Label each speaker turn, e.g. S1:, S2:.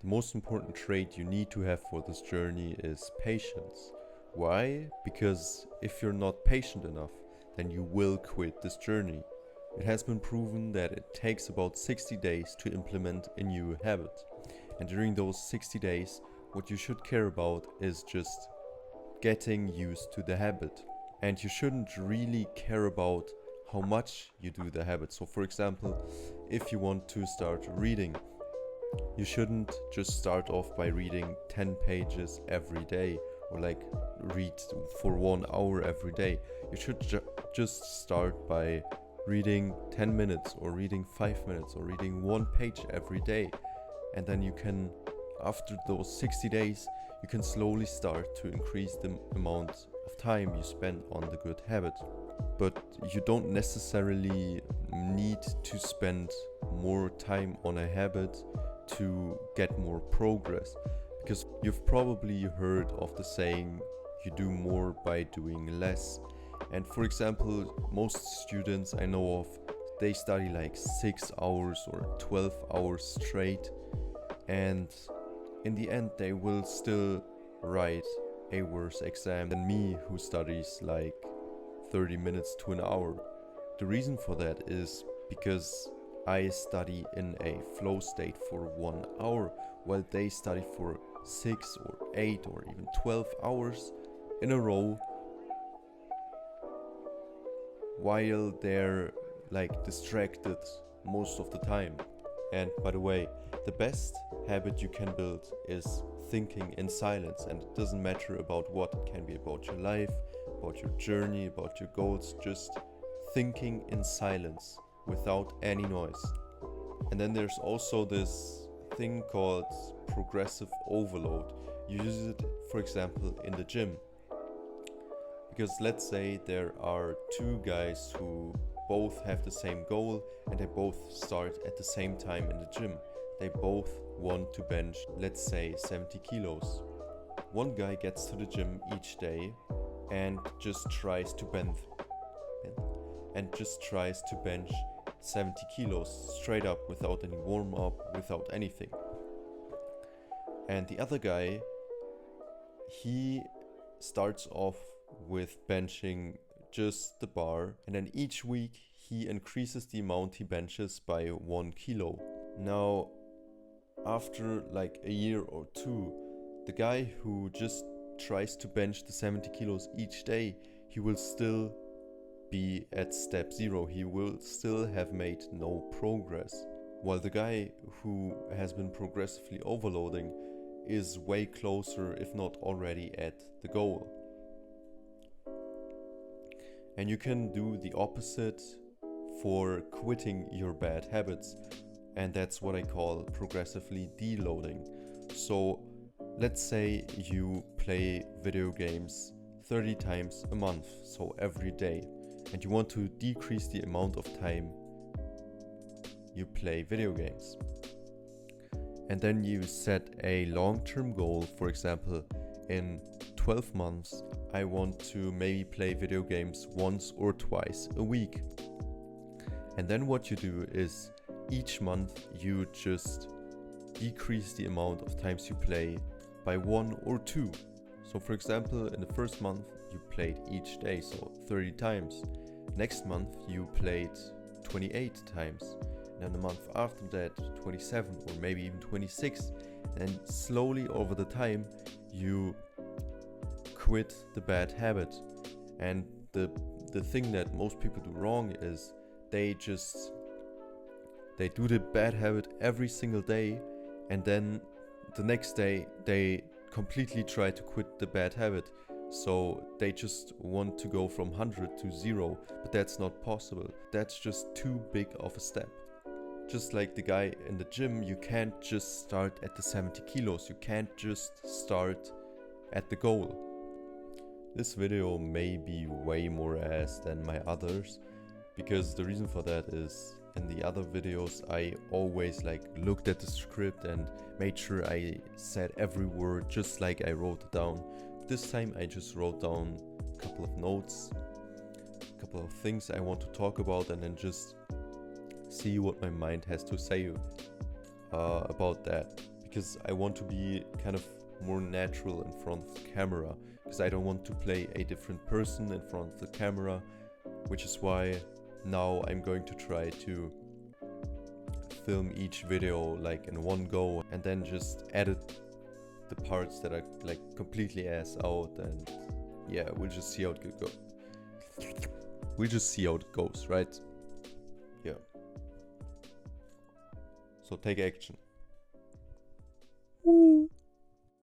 S1: The most important trait you need to have for this journey is patience. Why? Because if you're not patient enough, then you will quit this journey. It has been proven that it takes about 60 days to implement a new habit. And during those 60 days, what you should care about is just getting used to the habit. And you shouldn't really care about how much you do the habit. So for example, if you want to start reading, you shouldn't just start off by reading 10 pages every day or like read for 1 hour every day. You should just start by reading 10 minutes or reading 5 minutes or reading 1 page every day. And then you can, after those 60 days, you can slowly start to increase the amount of time you spend on the good habit. But you don't necessarily need to spend more time on a habit to get more progress, because you've probably heard of the saying, you do more by doing less. And for example, most students I know of, they study like 6 hours or 12 hours straight, and in the end they will still write a worse exam than me, who studies like 30 minutes to an hour. The reason for that is because I study in a flow state for 1 hour, while they study for 6 or 8 or even 12 hours in a row, while they're like distracted most of the time. And by the way, the best habit you can build is thinking in silence, and it doesn't matter about what. It can be about your life, about your journey, about your goals, just thinking in silence without any noise. And then there's also this thing called progressive overload. You use it, for example, in the gym. Because let's say there are two guys who both have the same goal and they both start at the same time in the gym. They both want to bench, let's say, 70 kilos. One guy gets to the gym each day and just tries to bench 70 kilos straight up without any warm up, without anything. And the other guy, he starts off with benching just the bar, and then each week he increases the amount he benches by 1 kilo. Now, after like a year or two, the guy who just tries to bench the 70 kilos each day, he will still be at step 0. He will still have made no progress, while the guy who has been progressively overloading is way closer, if not already at the goal. And you can do the opposite for quitting your bad habits, and that's what I call progressively deloading. So let's say you play video games 30 times a month, so every day, and you want to decrease the amount of time you play video games. And then you set a long-term goal. For example, in 12 months I want to maybe play video games once or twice a week. And then what you do is each month you just decrease the amount of times you play by 1 or 2. So for example, in the first month you played each day, so 30 times. Next month you played 28 times. And then the month after that 27 or maybe even 26. And slowly over the time you quit the bad habit. And the thing that most people do wrong is they do the bad habit every single day, and then the next day they completely try to quit the bad habit. So they just want to go from 100 to 0, but that's not possible. That's just too big of a step. Just like the guy in the gym, you can't just start at the 70 kilos. You can't just start at the goal. This video may be way more ass than my others, because the reason for that is in the other videos I always looked at the script and made sure I said every word just like I wrote it down. This time I just wrote down a couple of notes, a couple of things I want to talk about, and then just see what my mind has to say about that. because I want to be kind of more natural in front of the camera, because I don't want to play a different person in front of the camera, which is why now I'm going to try to film each video like in one go and then just edit the parts that are like completely ass out, and yeah, we'll just see how it goes. We'll just see how it goes, right? Yeah. So take action.